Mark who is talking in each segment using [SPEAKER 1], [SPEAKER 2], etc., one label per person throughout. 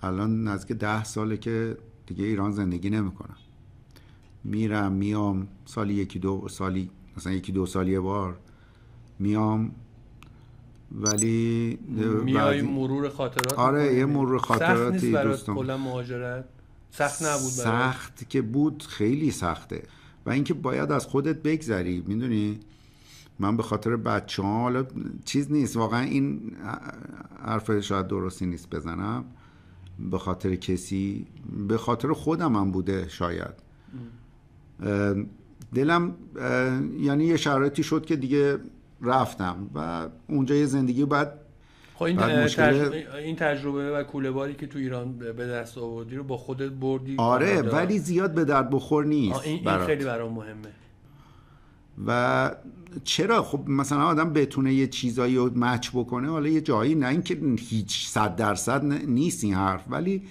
[SPEAKER 1] الان نزدیک 10 ساله که دیگه ایران زندگی نمیکنم. میرم میام سالی یکی دو سالی یه بار میام، ولی
[SPEAKER 2] میای مرور خاطرات.
[SPEAKER 1] آره یه مرور خاطراتی.
[SPEAKER 2] سخت نیست برات کلا مهاجرت؟ سخت نبود برات؟
[SPEAKER 1] سخت که بود، خیلی سخته. و اینکه باید از خودت بگذری. میدونی من به خاطر بچه‌ها، حالا چیز نیست واقعا، این حرف شاید درستی نیست بزنم به خاطر کسی، به خاطر خودم هم بوده شاید. دلم یعنی یه شرایطی شد که دیگه رفتم و اونجا یه زندگی بعد
[SPEAKER 2] این تجربه و کوله‌باری که تو ایران به دست آوردی رو با خودت بردی.
[SPEAKER 1] آره ولی زیاد به درد بخور نیست.
[SPEAKER 2] این خیلی برام مهمه.
[SPEAKER 1] و چرا خب مثلا آدم بتونه یه چیزایی رو مچ بکنه، حالا یه جایی، نه اینکه هیچ 100% نیست این حرف، ولی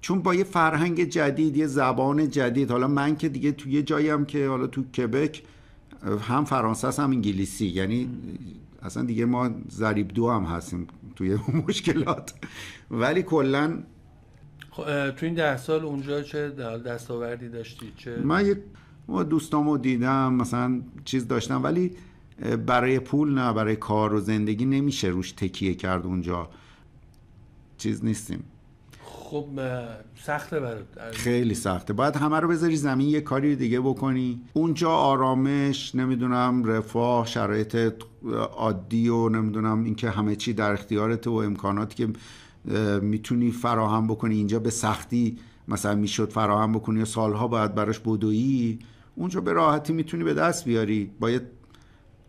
[SPEAKER 1] چون با یه فرهنگ جدید، یه زبان جدید، حالا من که دیگه توی یه جایی هم که حالا تو کبک هم فرانسه هم انگلیسی، یعنی اصلا دیگه ما ضریب دو هم هستیم توی مشکلات. ولی کلن
[SPEAKER 2] تو این 10 سال اونجا چه دستاوردی داشتی؟
[SPEAKER 1] من دوستامو دیدم، مثلا چیز داشتم، ولی برای پول نه، برای کار و زندگی نمیشه روش تکیه کرد. اونجا چیز نیستیم.
[SPEAKER 2] خب سخته برات؟
[SPEAKER 1] خیلی سخته. باید همه رو بذاری زمین، یه کاری دیگه بکنی. اونجا آرامش، نمیدونم رفاه، شرایط عادی و نمیدونم اینکه همه چی در اختیارت و امکاناتی که میتونی فراهم بکنی اینجا به سختی مثلا میشد فراهم بکنی و سالها باید براش بدویی، اونجا به راحتی میتونی به دست بیاری. باید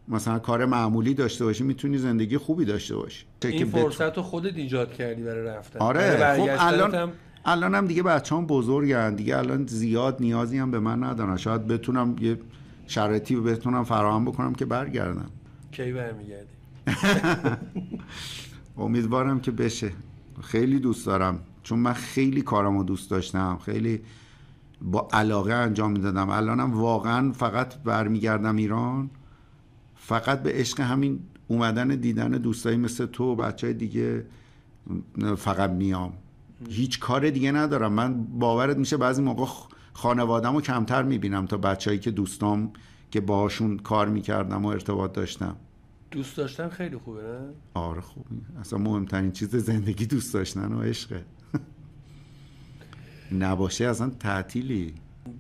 [SPEAKER 1] مثلا کار معمولی داشته باشی، میتونی زندگی خوبی داشته باشی.
[SPEAKER 2] این فرصت رو خودت ایجاد کردی برای رفتن.
[SPEAKER 1] آره خب الان هم دیگه بچه‌ام بزرگن دیگه، الان زیاد نیازی هم به من ندارن. شاید بتونم یه شرایطی بتونم فراهم بکنم که برگردم.
[SPEAKER 2] کی برمیگردی؟
[SPEAKER 1] امیدوارم که بشه. خیلی دوست دارم، چون من خیلی کارامو دوست داشتم، خیلی با علاقه انجام میدادم. الانم واقعا فقط برمیگردم ایران فقط به عشق همین اومدن دیدن دوستایی مثل تو و بچهای دیگه فقط میام. هیچ کار دیگه ندارم. من باورت میشه بعضی موقع خانواده‌مو کمتر میبینم تا بچهایی که دوستام که باهاشون کار میکردم و ارتباط داشتم.
[SPEAKER 2] دوست داشتن خیلی خوبه نه؟
[SPEAKER 1] آره خوبه. اصلا مهمترین چیز زندگی دوست داشتن و عشقه. نباشه اصلا تعطیلی.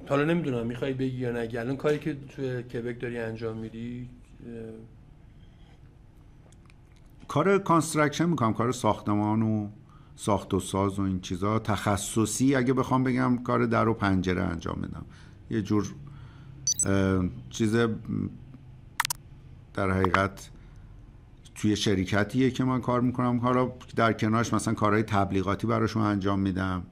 [SPEAKER 2] حالا نمیدونم میخوای بگی یا نه، الان کاری که تو کبک داری انجام میدی
[SPEAKER 1] کار کانستراکشن میکنم، کار ساختمان و ساخت و ساز و این چیزا. تخصصی اگه بخوام بگم کار در و پنجره انجام میدم. یه جور چیز در حقیقت توی شرکتیه که من کار میکنم. حالا در کنارش مثلا کارهای تبلیغاتی براشون انجام میدم.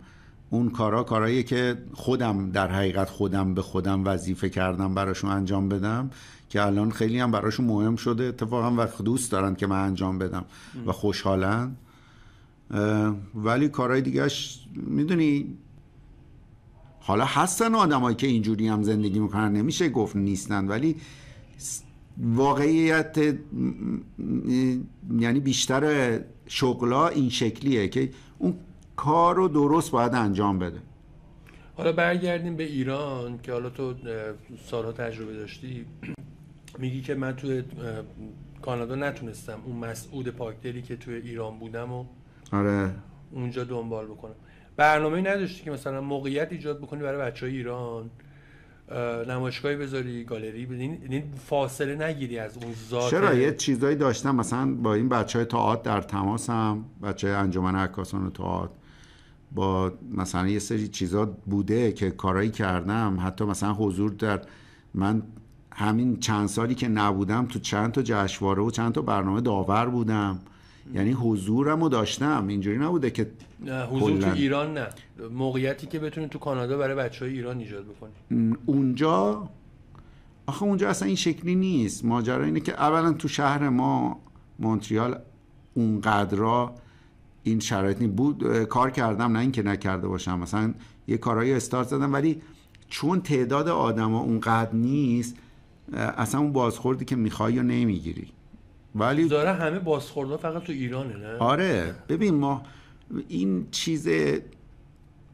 [SPEAKER 1] اون کارهاییه که خودم در حقیقت خودم به خودم وظیفه کردم براشون انجام بدم که الان خیلی هم براشون مهم شده اتفاقا و دوست دارن که من انجام بدم و خوشحالن. ولی کارهای دیگهش میدونی حالا هستن آدمایی که اینجوری هم زندگی میکنن، نمیشه گفت نیستن، ولی واقعیت یعنی بیشتر شغلا این شکلیه که اون کار رو درست باید انجام بده.
[SPEAKER 2] حالا برگردیم به ایران که حالا تو سالها تجربه داشتی. میگی که من تو کانادا نتونستم اون مسعود پاکدلی که تو ایران بودم و
[SPEAKER 1] آره
[SPEAKER 2] اونجا دنبال بکنم. برنامه‌ای نداشتی که مثلا موقعیت ایجاد بکنی برای بچهای ایران، نمایشگاهی بذاری، گالری بدین، فاصله نگیری از اون ذات؟
[SPEAKER 1] چرا یه چیزایی داشتم، مثلا با این بچهای تئاتر در تماسم، بچهای انجمن عکاسان تئاتر، با مثلا یه سری چیزا بوده که کارایی کردم. حتی مثلا حضور در من همین چند سالی که نبودم تو چند تا جشنواره و چند تا برنامه داور بودم. یعنی حضورمو داشتم، اینجوری نبوده که
[SPEAKER 2] حضور تو ایران نه، موقعیتی که بتونی تو کانادا برای بچهای ایران ایجاد بکنی.
[SPEAKER 1] اونجا آخه اونجا اصلا این شکلی نیست. ماجرا اینه که اولا تو شهر ما مونتریال اونقدرا این شرایط بود. کار کردم، نه اینکه نکرده باشم، مثلا یه کارهای استارت زدم، ولی چون تعداد آدما اونقدر نیست اصلا اون بازخوردی که میخوای یا نمیگیری. ولی
[SPEAKER 2] داره همه بازخوردها فقط تو ایرانه نه؟
[SPEAKER 1] آره ببین ما این چیز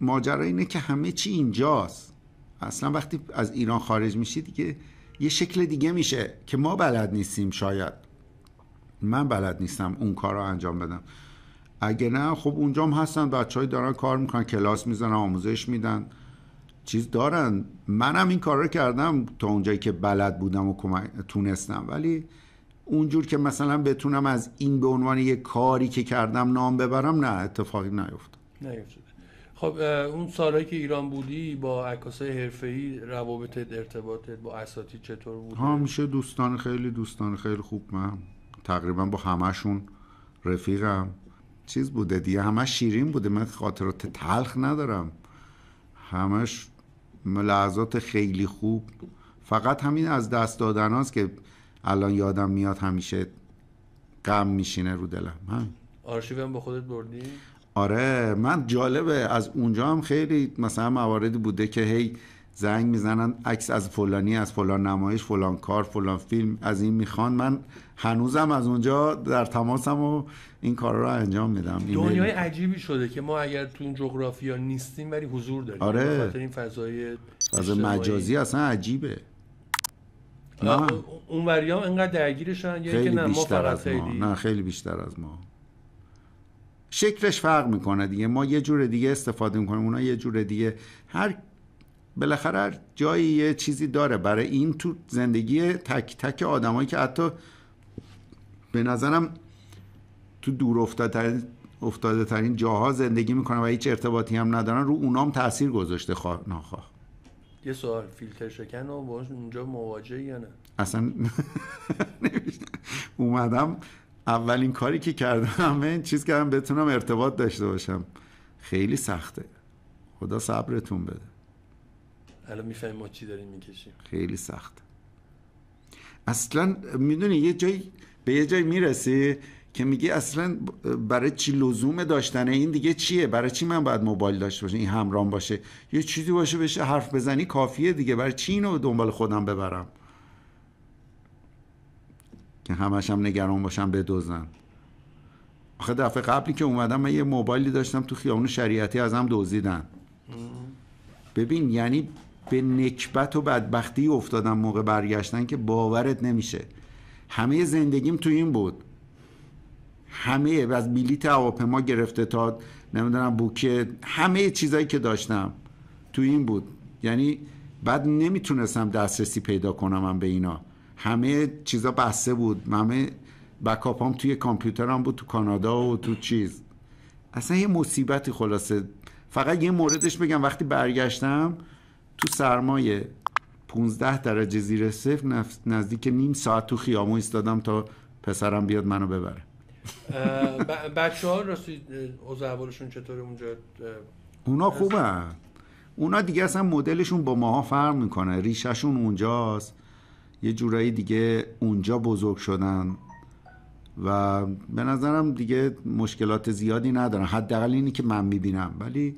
[SPEAKER 1] ماجرا اینه که همه چی اینجاست. اصلا وقتی از ایران خارج میشی دیگه یه شکل دیگه میشه که ما بلد نیستیم. شاید من بلد نیستم اون کار رو انجام بدم. اگه نه خب اونجا هم هستن بچه‌های دارن کار میکنن، کلاس میزنن، آموزش میدن، چیز دارن. منم این کار رو کردم تا اونجایی که بلد بودم و تونستم، ولی اونجور که مثلا بتونم از این به عنوان یه کاری که کردم نام ببرم، نه، اتفاقی نیفتاد.
[SPEAKER 2] خب اون سالایی که ایران بودی با عکاسای حرفه‌ای روابطت، ارتباطت با اساتید چطور بود؟
[SPEAKER 1] همیشه دوستان خیلی خوب. من تقریبا با همشون رفیقم. چیز بوده دیگه، همش شیرین بوده. من خاطرات تلخ ندارم، همش لحظات خیلی خوب. فقط همین از دست دادن هاست که الان یادم میاد، همیشه غم میشینه رو دلم. همین.
[SPEAKER 2] آرشیوم با خودت بردی؟
[SPEAKER 1] آره، من جالبه از اونجا هم خیلی مثلا مواردی بوده که هی زنگ میزنن عکس از فلانی، از فلان نمایش، فلان کار، فلان فیلم از این میخوان. من هنوزم از اونجا در تماسم و این کارا رو انجام میدم.
[SPEAKER 2] دنیای عجیبی شده که ما اگر تو اون جغرافیا نیستیم ولی حضور داریم.
[SPEAKER 1] آره،
[SPEAKER 2] به خاطر این فضای
[SPEAKER 1] مجازی اصلا عجیبه.
[SPEAKER 2] اون وریام اینقدر درگیرشن یا که نه ما فقط
[SPEAKER 1] خیلی بیشتر از ما. شکلش فرق میکنه دیگه، ما یه جور دیگه استفاده میکنیم، اونا یه جور دیگه. بالاخره هر جایی یه چیزی داره. برای این تو زندگی تک تک آدمایی که حتی به نظرم تو دور افتاده ترین جاها زندگی میکنن و هیچ ارتباطی هم ندارن، رو اونام تاثیر گذاشته خواه ناخواه.
[SPEAKER 2] یه سوال، فیلتر شکن و باهاش اونجا مواجهی یا نه؟
[SPEAKER 1] اصلا اومدم اولین کاری که کردم این چیز کردم بتونم ارتباط داشته باشم. خیلی سخته، خدا صبرتون بده.
[SPEAKER 2] الان میفهمیم ما چی داریم میکشیم.
[SPEAKER 1] خیلی سخته. اصلا میدونی به یه جای میرسی که میگی اصلا برای چی لزوم داشتن این دیگه چیه؟ برای چی من باید موبایل داشته باشم، این همراهم باشه، یه چیزی باشه بشه حرف بزنی کافیه دیگه. برای چی اینو دنبال خودم ببرم که همش هم نگران باشم بدزدن؟ آخه دفعه قبلی که اومدم من یه موبایلی داشتم تو خیابون شریعتی ازم دزدیدن. ببین یعنی به نکبت و بدبختی افتادم موقع برگشتن که باورت نمیشه. همه زندگیم تو این بود، همه از بلیت هواپیما گرفته تا نمیدونم بوکه، همه چیزایی که داشتم تو این بود. یعنی بعد نمیتونستم دسترسی پیدا کنم به اینا، همه چیزا بسته بود، همه بکاپام توی کامپیوترم بود تو کانادا و تو چیز. اصلا یه مصیبتی. خلاصه فقط یه موردش بگم، وقتی برگشتم تو سرمایه 15 درجه زیر صفر نزدیک نیم ساعت تو خیابون ایستادم تا پسرم بیاد منو ببره.
[SPEAKER 2] بچه‌ها راستی اوضاع احوالشون چطوره اونجا؟
[SPEAKER 1] اونا خوبن. اونا دیگه اصلا مدلشون با ماها فرق میکنه، ریشهشون اونجاست، یه جورایی دیگه اونجا بزرگ شدن و به نظرم دیگه مشکلات زیادی ندارن، حداقل اینی که من میبینم. ولی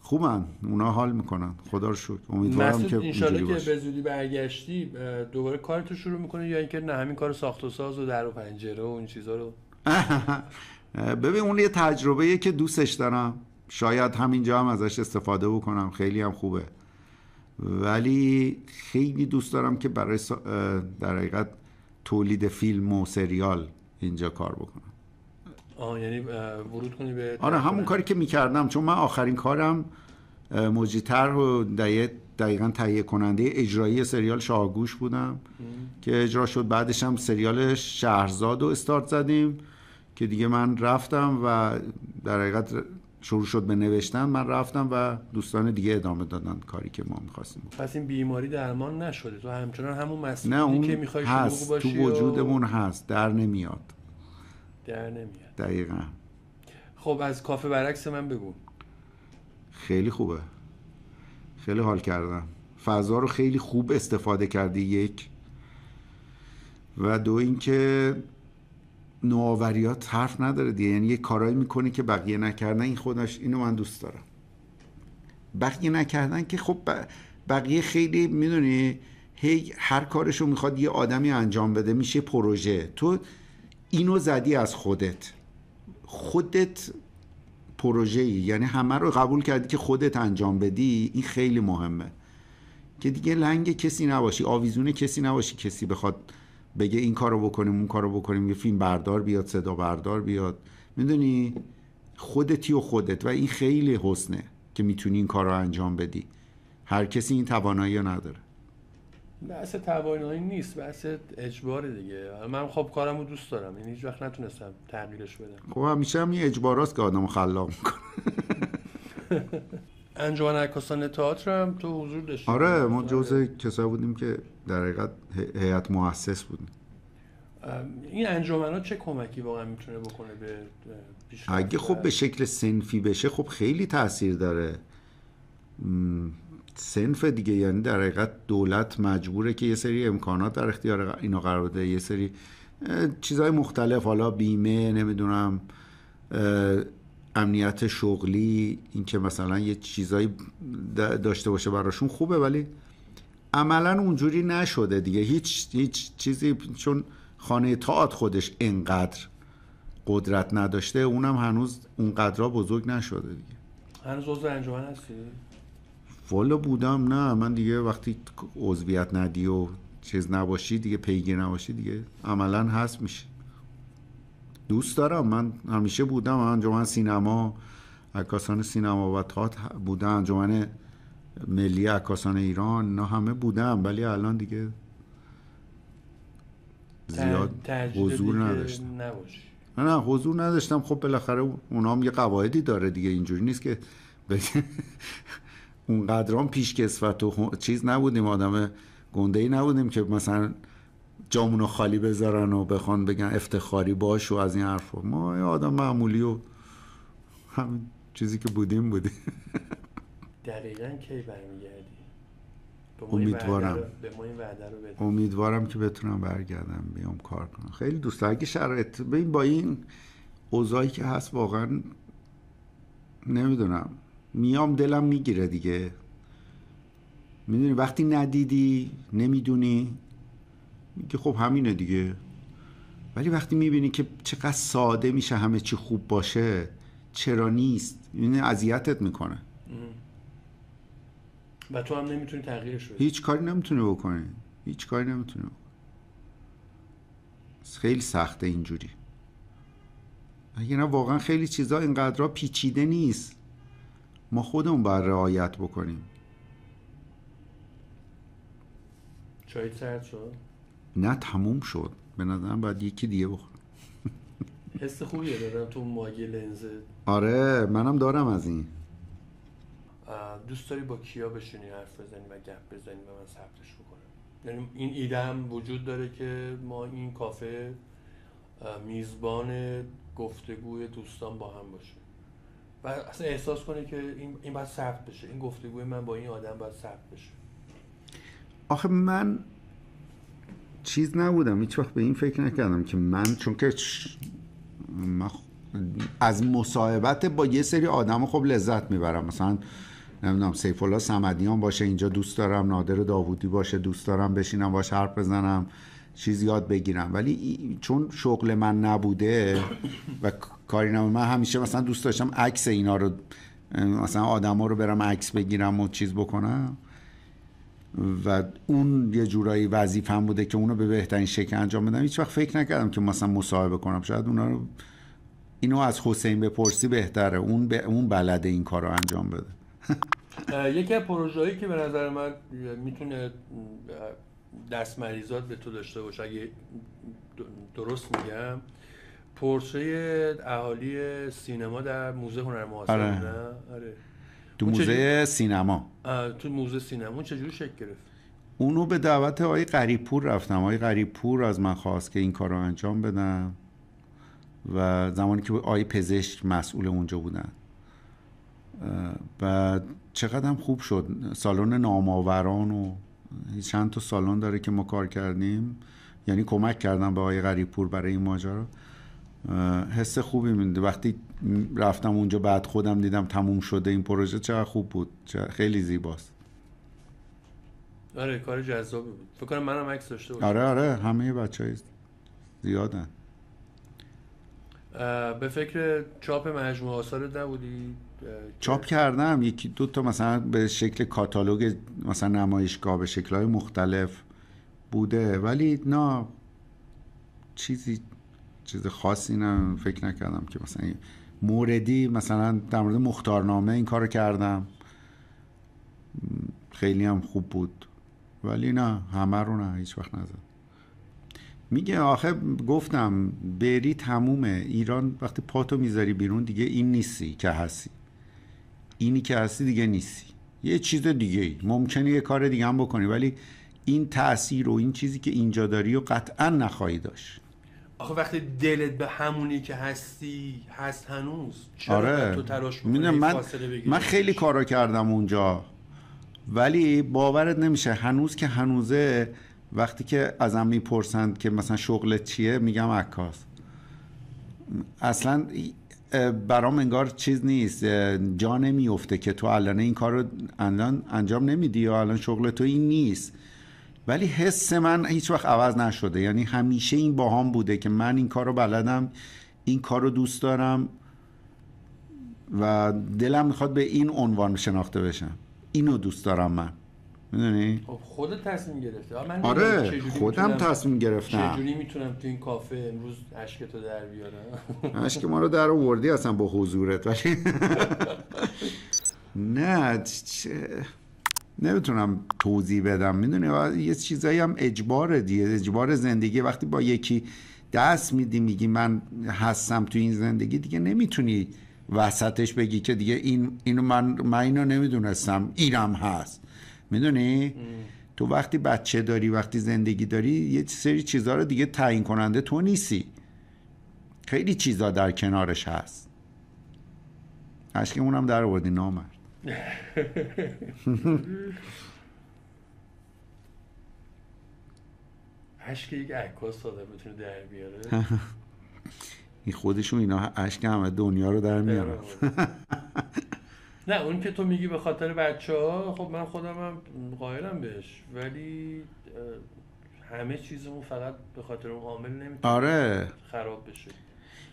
[SPEAKER 1] خوبن، اونا حال میکنن، خدا رو شکر. امیدوارم که
[SPEAKER 2] انشالله که به زودی برگشتی دوباره کارتو شروع میکنی یا اینکه نه همین کار ساخت و ساز و در و پنجره و این چیزا رو؟
[SPEAKER 1] ببین اون یه تجربه‌ایه که دوستش دارم، شاید همینجا هم ازش استفاده بکنم، خیلی هم خوبه. ولی خیلی دوست دارم که برای در حقیقت تولید فیلم و سریال اینجا کار بکنم.
[SPEAKER 2] یعنی ورود کنی به
[SPEAKER 1] آره همون کاری که میکردم، چون من آخرین کارم مجری‌تر و دقیقاً تهیه کننده اجرایی سریال شاهگوش بودم که اجرا شد. بعدش هم سریال شهرزاد رو استارت زدیم که دیگه من رفتم و در حقیقت شروع شد به نوشتن. من رفتم و دوستان دیگه ادامه دادن کاری که ما می‌خواستیم.
[SPEAKER 2] پس این بیماری درمان نشده؟ تو همچنان همون مسئولی که می‌خوای شروع باشی
[SPEAKER 1] تو وجودمون هست، در نمیاد. دقیقاً.
[SPEAKER 2] خب از کافه برعکس من بگو.
[SPEAKER 1] خیلی خوبه، خیلی حال کردم، فضا رو خیلی خوب استفاده کردی، یک و دو اینکه نوآوریات حرف نداره دیگه. یعنی یه کارایی میکنی که بقیه نکردن، این خودش، اینو من دوست دارم. بقیه نکردن که خب بقیه خیلی میدونی هر کارشو میخواد یه آدمی انجام بده، میشه پروژه. تو اینو زدی از خودت، خودت پروژه‌ای، یعنی همه رو قبول کردی که خودت انجام بدی، این خیلی مهمه که دیگه لنگ کسی نباشی، آویزون کسی نباشی، کسی بخواد بگه این کارو بکنیم اون کارو بکنیم، یه فیلم بردار بیاد، صدا بردار بیاد، میدونی خودتی و خودت، و این خیلی حسنه که میتونی این کارو انجام بدی. هر کسی این توانایی رو نداره.
[SPEAKER 2] بحث توانایی نیست، بحث اجباره دیگه. من خب کارمو دوست دارم، یعنی هیچ وقت نتونستم تغییرش بدم.
[SPEAKER 1] خب همیشه هم این اجباراست که آدمو خلاق میکنه.
[SPEAKER 2] انجمن عکاسان تئاتر هم تو حضور داشتی؟
[SPEAKER 1] آره، ما جزء کسایی بودیم که در حقیقت هیئت مؤسس بودیم.
[SPEAKER 2] این انجمن‌ها چه کمکی واقعا میتونه بکنه به پیشرفت؟
[SPEAKER 1] اگه خب به شکل صنفی بشه خب خیلی تاثیر داره. صنف دیگه، یعنی در حقیقت دولت مجبوره که یه سری امکانات در اختیار اینا قرار بده، یه سری چیزهای مختلف، حالا بیمه، نمیدونم امنیت شغلی، این که مثلا یه چیزایی داشته باشه براشون خوبه، ولی عملا اونجوری نشده دیگه. هیچ چیزی، چون خانه تئاتر خودش اینقدر قدرت نداشته، اونم هنوز اونقدر بزرگ نشده دیگه.
[SPEAKER 2] هنوز عضو انجمن هستی؟
[SPEAKER 1] والا بودم، نه من دیگه وقتی عضویت ندی و چیز نباشی دیگه، پیگیر نباشی دیگه، عملا حذف میشه. دوست دارم، من همیشه بودم انجمن سینما، عکاسان سینما و تئاتر بودم، انجمن ملی عکاسان ایران، نه همه بودم، ولی الان دیگه زیاد حضور نداشتم. نه حضور نداشتم. خب بالاخره اونام یه قواعدی داره دیگه، اینجوری نیست که اون قدرام پیشکسوت و چیز نبودیم، آدم گنده‌ای نبودیم که مثلا جامونو خالی بذارن و بخوان بگن افتخاری باش و از این حرفا. ما یه آدم معمولی و همین چیزی که بودیم.
[SPEAKER 2] دقیقاً کی برمیگردی؟
[SPEAKER 1] امیدوارم که بتونم برگردم بیام کار کنم. خیلی دوست دارم اگه شرایط ببین، با این اوضاعی که هست واقعا نمیدونم، میام دلم میگیره دیگه. میدونی وقتی ندیدی نمیدونی میگه خب همینه دیگه، ولی وقتی میبینی که چقدر ساده میشه همه چی خوب باشه، چرا نیست؟ یعنی اذیتت میکنه
[SPEAKER 2] و تو هم نمیتونی تغییرش بدی.
[SPEAKER 1] هیچ کاری نمیتونی بکنی. خیلی سخته اینجوری. اگه نه واقعا خیلی چیزا اینقدر پیچیده نیست، ما خودمون باید رعایت بکنیم.
[SPEAKER 2] چای سرد شد؟
[SPEAKER 1] نه تموم شد، به نظرم باید یکی دیگه بخورم.
[SPEAKER 2] حس خوبیه دارم تو ماگی لنز.
[SPEAKER 1] آره منم دارم از این.
[SPEAKER 2] دوست داری با کیا بشینی حرف بزنی و گپ بزنی و من ثبتش بکنم؟ یعنی این ایده هم وجود داره که ما این کافه میزبان گفتگوی دوستان با هم باشه و اصلا احساس کنی که این باید ثبت بشه، این گفتگوی من با این آدم باید ثبت بشه.
[SPEAKER 1] آخه من چیز نبودم، هیچ وقت به این فکر نکردم که من، چون که از مصاحبت با یه سری آدم خب لذت میبرم، مثلا نمیدونم سیف الله صمدیان باشه اینجا دوست دارم، نادر داوودی باشه دوست دارم بشینم باشه حرف بزنم، چیز یاد بگیرم، ولی چون شغل من نبوده و کاری نبوده، من همیشه مثلا دوست داشتم عکس اینا رو، مثلا آدما رو برم عکس بگیرم و چیز بکنم و اون یه جورایی وظیفه‌ام بوده که اونو به بهترین شکل انجام بدم. هیچ وقت فکر نکردم که مثلا مصاحبه کنم. شاید اونا رو، اینو از حسین بپرسی بهتره، اون بلده این کارو انجام بده.
[SPEAKER 2] یکی از پروژه‌هایی که به نظر من میتونه دست مریزات به تو داشته باشه، اگه درست میگم، پروژه اهالی سینما در موزه هنر معاصر. آره.
[SPEAKER 1] تو موزه سینما.
[SPEAKER 2] تو موزه سینما اون چجوری شکل گرفت؟
[SPEAKER 1] اونو به دعوت آقای غریب‌پور رفتم. آقای غریب‌پور از من خواست که این کارو انجام بدم و زمانی که آقای پزشک مسئول اونجا بودن و چقدر هم خوب شد. سالن نامآوران و چند تا سالن داره که ما کار کردیم، یعنی کمک کردم به آقای غریب‌پور برای این ماجرا. حس خوبی میده وقتی رفتم اونجا، بعد خودم دیدم تموم شده این پروژه، چقدر خوب بود، خیلی زیباست.
[SPEAKER 2] آره کار جذابی بود. فکر کنم منم عکس داشته باشم.
[SPEAKER 1] آره همه بچه‌ها زیادن.
[SPEAKER 2] به فکر چاپ مجموعه آثارت نبودی؟
[SPEAKER 1] چاپ کردم یکی دو تا مثلا به شکل کاتالوگ مثلا نمایشگاه به شکل‌های مختلف بوده، ولی نه چیز خاصی نه، فکر نکردم که مثلا موردی مثلا در مورد مختارنامه این کارو کردم، خیلی هم خوب بود، ولی نه همه رو نه، هیچ وقت نزد. میگه آخه گفتم بری تمومه، ایران وقتی پاتو میذاری بیرون دیگه این نیستی که هستی، اینی که هستی دیگه نیستی، یه چیز دیگه ای. ممکنه یه کار دیگه هم بکنی ولی این تأثیر و این چیزی که اینجا داری و قطعا نخواهی داشت.
[SPEAKER 2] آخه وقتی دلت به همونی که هستی هست هنوز، چرا
[SPEAKER 1] آره.
[SPEAKER 2] تو تلاش میکنی فاصله بگیری؟
[SPEAKER 1] من خیلی کارا کردم اونجا ولی باورت نمیشه هنوز که هنوزه، وقتی که ازم میپرسند که مثلا شغلت چیه میگم عکاس، اصلا برام انگار چیز نیست، جا نمیفته که تو الان این کار رو الان انجام نمیدی یا الان شغل تو این نیست، ولی حس من هیچ وقت عوض نشده، یعنی همیشه این باهام بوده که من این کار رو بلدم، این کار رو دوست دارم و دلم میخواد به این عنوان شناخته بشم، اینو دوست دارم من، میدونی؟
[SPEAKER 2] خودت تصمیم گرفتی؟ من
[SPEAKER 1] آره خودم تصمیم گرفتم.
[SPEAKER 2] چجوری میتونم تو این کافه امروز اشکتو در بیارم؟
[SPEAKER 1] اشک ما رو در آوردی اصلا با حضورت، ولی نه نمیتونم توضیح بدم، میدونی یه چیزایی هم اجباره دیگه، اجبار زندگی. وقتی با یکی دست میدی میگی من هستم تو این زندگی، دیگه نمیتونی وسطش بگی که دیگه اینو من اینو نمیدونستم اینم هست، میدونی؟ تو وقتی بچه داری، وقتی زندگی داری، یه سری چیزها رو دیگه تعیین کننده تو نیستی، خیلی چیزا در کنارش هست. اشکمون هم در آوردی نامرد.
[SPEAKER 2] اشک یک عکاس ساده بتونه در بیاره.
[SPEAKER 1] این خودشون اینا اشک همه دنیا رو در میارن.
[SPEAKER 2] نه اون که تو میگی به خاطر بچه‌ها، خب من خودم هم قائلم بهش، ولی همه چیزمون فقط به خاطر اون عامل نمیتونه
[SPEAKER 1] آره
[SPEAKER 2] خراب بشه.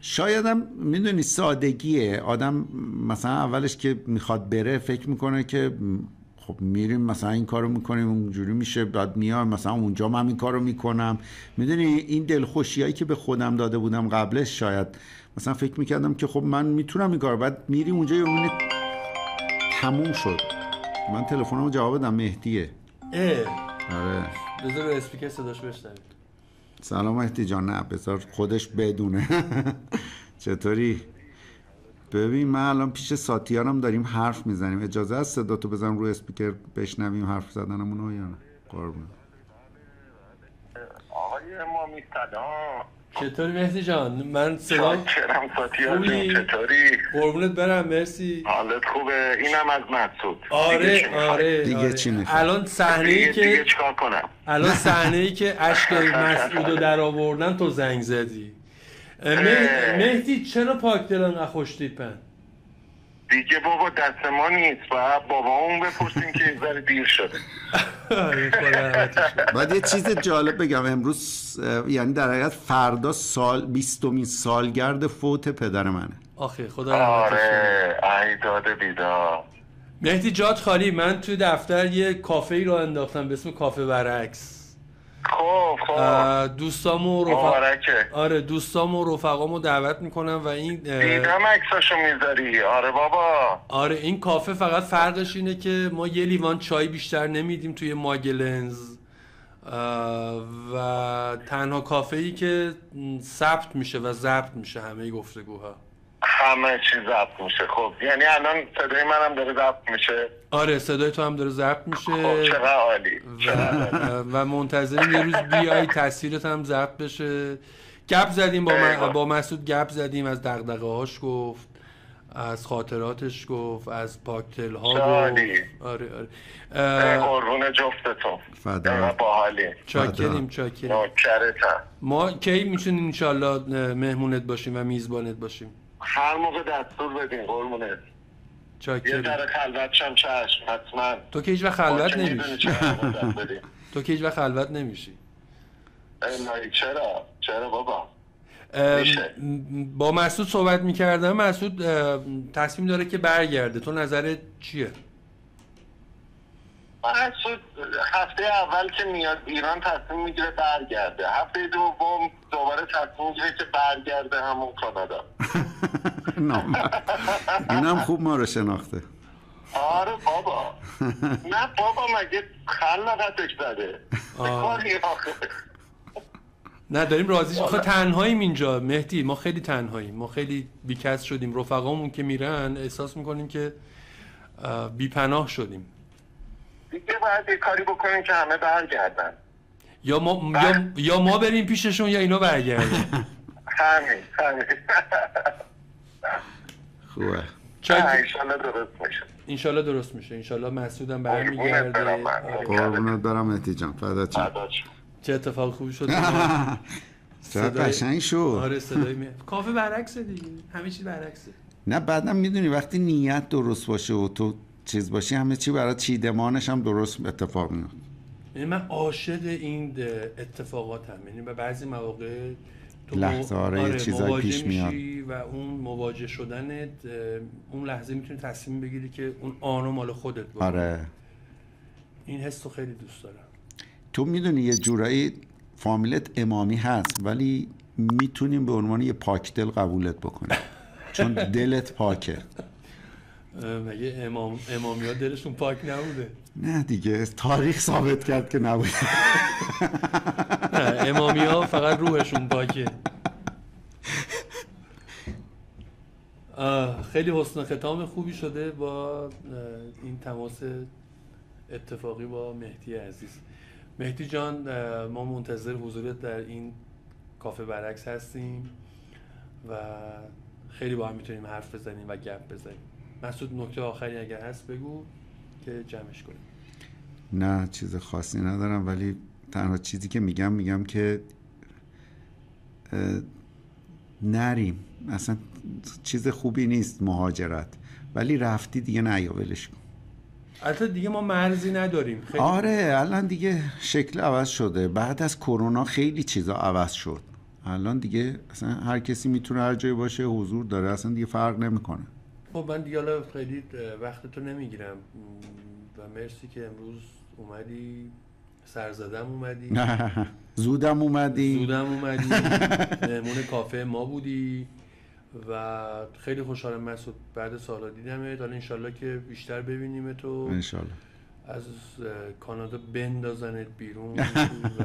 [SPEAKER 1] شایدم میدونی سادگیه آدم، مثلا اولش که میخواد بره فکر میکنه که خب میریم مثلا این کارو میکنیم اونجوری میشه، بعد میام مثلا اونجا من این کارو میکنم، میدونی این دلخوشیایی که به خودم داده بودم قبلش، شاید مثلا فکر میکردم که خب من میتونم این کارو، بعد میری اونجا یه اون تموم شد. من تلفنمو جواب بدم، مهدیه. آره
[SPEAKER 2] بذار رو اسپیکر صداش بشنویم.
[SPEAKER 1] سلام مهدی جان. نه بذار خودش بدونه. چطوری؟ ببین من الان پیش ساتیارم داریم حرف میزنیم، اجازه است صداتو بزنم رو اسپیکر بشنویم حرف زدنمونو یا نه؟ قربون.
[SPEAKER 3] آقای امامی سلام.
[SPEAKER 2] چطوری مهدی جان؟ من سلام.
[SPEAKER 3] چرم ساتیار جون چطوری؟
[SPEAKER 2] قربونت برم مرسی.
[SPEAKER 3] حالت خوبه؟ اینم از مسعود.
[SPEAKER 2] آره
[SPEAKER 1] دیگه چی میخوای؟
[SPEAKER 2] الان صحنه‌ای که
[SPEAKER 3] دیگه چیکار کنم؟
[SPEAKER 2] الان صحنه‌ای که اشک مسعودو در آوردن تو زنگ زدی. مهدی چرا پاک دل انقدر خوش تیپن؟
[SPEAKER 3] دیگه بابا دست ما نیست، باید بابامون بپرسیم که یه ذره دیر شده.
[SPEAKER 1] بعد یه چیز جالب بگم، امروز یعنی در حقیقت فردا 20مین سالگرد فوت پدر منه.
[SPEAKER 2] آخه خدا
[SPEAKER 3] رحمتش کنه. ای داده بیدار.
[SPEAKER 2] مهدی جات خالی، من توی دفتر یه کافه‌ای رو انداختم به اسم کافه برعکس.
[SPEAKER 3] خب
[SPEAKER 2] دوستامو آره دوستامو رفقامو دعوت میکنم و این
[SPEAKER 3] دیدم عکساشو میذاری. آره بابا.
[SPEAKER 2] آره این کافه فقط فرقش اینه که ما یه لیوان چای بیشتر نمیدیم توی ماگلنز و تنها کافه‌ای که ثبت میشه و ضبط میشه همه گفتگوها،
[SPEAKER 3] همه چی ضبط میشه. خب یعنی الان صدای منم داره ضبط میشه؟
[SPEAKER 2] آره صدای تو هم داره ضبط میشه.
[SPEAKER 3] خب چقدر عالی.
[SPEAKER 2] و منتظریم یه روز بیای تصویرت هم ضبط بشه. گپ زدیم با مسعود، گپ زدیم، از دغدغه‌هاش گفت، از خاطراتش گفت، از پاکتل ها گفت. آره
[SPEAKER 3] قربون جفتتون.
[SPEAKER 1] فدا.
[SPEAKER 3] باحالی.
[SPEAKER 2] چاکریم.
[SPEAKER 3] نوکرتم.
[SPEAKER 2] ما کی میتونیم انشالله مهمونت باشیم و میزبانت باشیم؟
[SPEAKER 3] هر موقع دستور بدین قربونت.
[SPEAKER 2] چاکریم.
[SPEAKER 3] یه ذره خلوتشم چشم حتما.
[SPEAKER 2] تو که هیچ وقت خلوت نمیشی.
[SPEAKER 3] الهی چرا بابا؟
[SPEAKER 2] با مسعود صحبت میکردم. مسعود تصمیم داره که برگرده، تو نظرت چیه؟
[SPEAKER 3] مسعود هفته اول که میاد ایران تصمیم میگیره برگرده، هفته دوم دوباره تصمیم میگیره که برگرده همون کانادا.
[SPEAKER 1] اینم خوب ما رو شناخته.
[SPEAKER 3] آره بابا. نه بابا مگه خلقتش زده کاری آخه.
[SPEAKER 2] نه داریم راضیش. آخه تنهاییم اینجا مهدی، ما خیلی تنهاییم، ما خیلی بیکس شدیم. رفقامون که میرن احساس میکنیم که بیپناه شدیم.
[SPEAKER 3] دیگه باید یه کاری بکنیم که همه برگردن،
[SPEAKER 2] یا ما بریم پیششون یا اینا برگردن.
[SPEAKER 3] همین
[SPEAKER 1] خوبه.
[SPEAKER 3] انشالله درست میشه.
[SPEAKER 2] انشالله درست میشه. انشالله مسعودم برمیگرده.
[SPEAKER 1] قربونت برم مهدی جان، فدات شم.
[SPEAKER 2] چه اتفاق خوبی شد.
[SPEAKER 1] چقدر قشنگ شد.
[SPEAKER 2] آره صدای کافه برعکسه دیگه، همه چی برعکسه.
[SPEAKER 1] نه بعدم میدونی وقتی نیت درست باشه و تو چیز باشی همه چی برای چیدمانش هم درست اتفاق میاد.
[SPEAKER 2] یعنی من عاشق این اتفاقاتم، یعنی به بعضی مواقع تو
[SPEAKER 1] لحظه یه چیزایی پیش میاد
[SPEAKER 2] و اون مواجه شدنت اون لحظه میتونی تصمیم بگیری که اون آنو مال خودت باشه.
[SPEAKER 1] آره
[SPEAKER 2] این حس رو خیلی دوست دارم.
[SPEAKER 1] تو میدونی یه جورایی فامیلت امامی هست ولی میتونیم به عنوان یه پاک دل قبولت بکنیم چون دلت پاکه.
[SPEAKER 2] مگه امامی ها دلشون پاک نبوده؟
[SPEAKER 1] نه دیگه تاریخ ثابت کرد که نبوده.
[SPEAKER 2] نه امامی ها فقط روحشون پاکه. خیلی حسن ختام خوبی شده با این تماس اتفاقی با مهدی عزیز. مهدی جان ما منتظر حضورت در این کافه برعکس هستیم و خیلی با هم میتونیم حرف بزنیم و گپ بزنیم. مسعود نکته آخری اگر هست بگو که جمعش کنیم.
[SPEAKER 1] نه چیز خاصی ندارم ولی تنها چیزی که میگم که نریم، اصلا چیز خوبی نیست مهاجرت، ولی رفتی دیگه نیا ولش کن.
[SPEAKER 2] البته دیگه ما مرزی نداریم. خیلی
[SPEAKER 1] آره الان دیگه شکل عوض شده، بعد از کرونا خیلی چیزا عوض شد. الان دیگه اصلا هر کسی میتونه هر جایی باشه، حضور داره، اصلا دیگه فرق نمیکنه.
[SPEAKER 2] خب من دیگه حالا خیلی وقتتو نمیگیرم و مرسی که امروز اومدی، سرزدم اومدی.
[SPEAKER 1] زودم اومدی
[SPEAKER 2] مهمون کافه ما بودی و خیلی خوشحالم مسعود بعد سالا دیدمت. حالا انشالله که بیشتر ببینیم تو،
[SPEAKER 1] انشالله
[SPEAKER 2] از کانادا بندازنت بیرون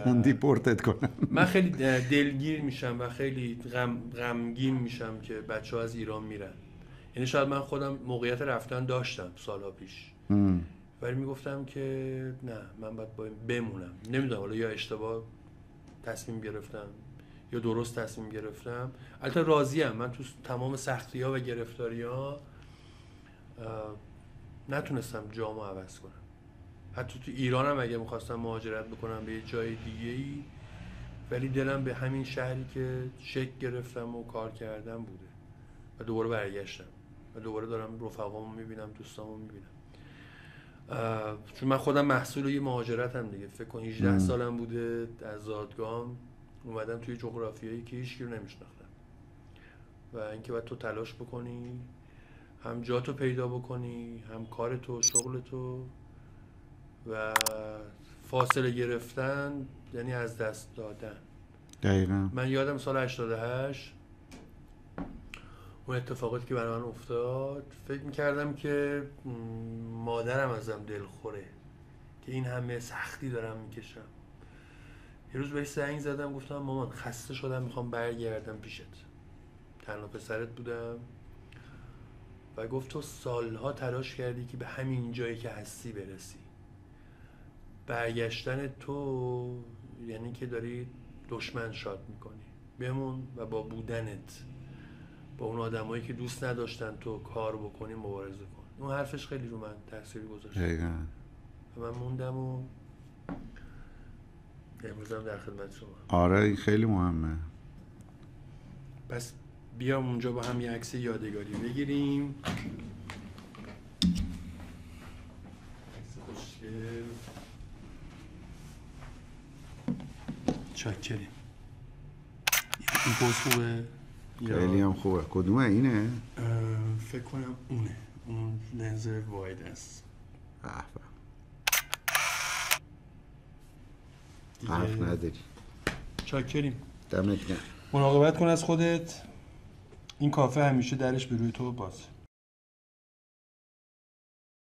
[SPEAKER 1] و دیپورتت کنن.
[SPEAKER 2] من خیلی دلگیر میشم و خیلی غمگین میشم که بچه ها از ایران میرن. یعنی شاید من خودم موقعیت رفتن داشتم سالها پیش ولی میگفتم که نه من باید بمونم. نمیدونم حالا یا اشتباه تصمیم گرفتم یا درست تصمیم گرفتم. البته راضیم، من تو تمام سختی ها و گرفتاری ها نتونستم جامو عوض کنم. حتی تو ایران هم اگه میخواستم مهاجرت بکنم به یه جای دیگه ای ولی دلم به همین شهری که شکل گرفتم و کار کردم بوده و دوباره برگشتم و دوباره دارم رفقامو میبینم، دوستامو میبینم. چون من خودم محصول یه مهاجرتم دیگه. فکر کن 18 سالم بوده از زادگام اومدم توی جغرافیایی که هیچ کی رو نمیشناختم و اینکه باید تو تلاش بکنی، هم جاتو پیدا بکنی، هم کارتو، شغلتو و فاصله گرفتن یعنی از دست دادن.
[SPEAKER 1] دقیقا. من
[SPEAKER 2] یادم سال 88 اون اتفاقاتی که برای من افتاد فکر میکردم که مادرم ازم دلخوره که این همه سختی دارم میکشم. یه روز بهش زنگ زدم گفتم مامان خسته شدم میخوام برگردم پیشت. تنها پسرت بودم و گفت تو سالها تلاش کردی که به همین جایی که هستی برسی. برگشتن تو یعنی که داری دشمن شاد میکنی. بمون و با بودنت با اون آدمایی که دوست نداشتن تو کار بکنی مبارزه کن. اون حرفش خیلی رو من تاثیر گذاشت و من موندم و امروزم در خدمت شما.
[SPEAKER 1] آره این خیلی مهمه.
[SPEAKER 2] پس بیام اونجا با هم یه عکس یادگاری بگیریم. عکس خوشگل. چاکریم. پوز خوبه یا
[SPEAKER 1] خیلی هم خوبه. کدومه اینه؟
[SPEAKER 2] فکر کنم اونه، اون لنز واید است.
[SPEAKER 1] حرف نداری.
[SPEAKER 2] چاکریم.
[SPEAKER 1] دمت گرم.
[SPEAKER 2] مراقبت کن از خودت. این کافه همیشه درش به روی تو باز.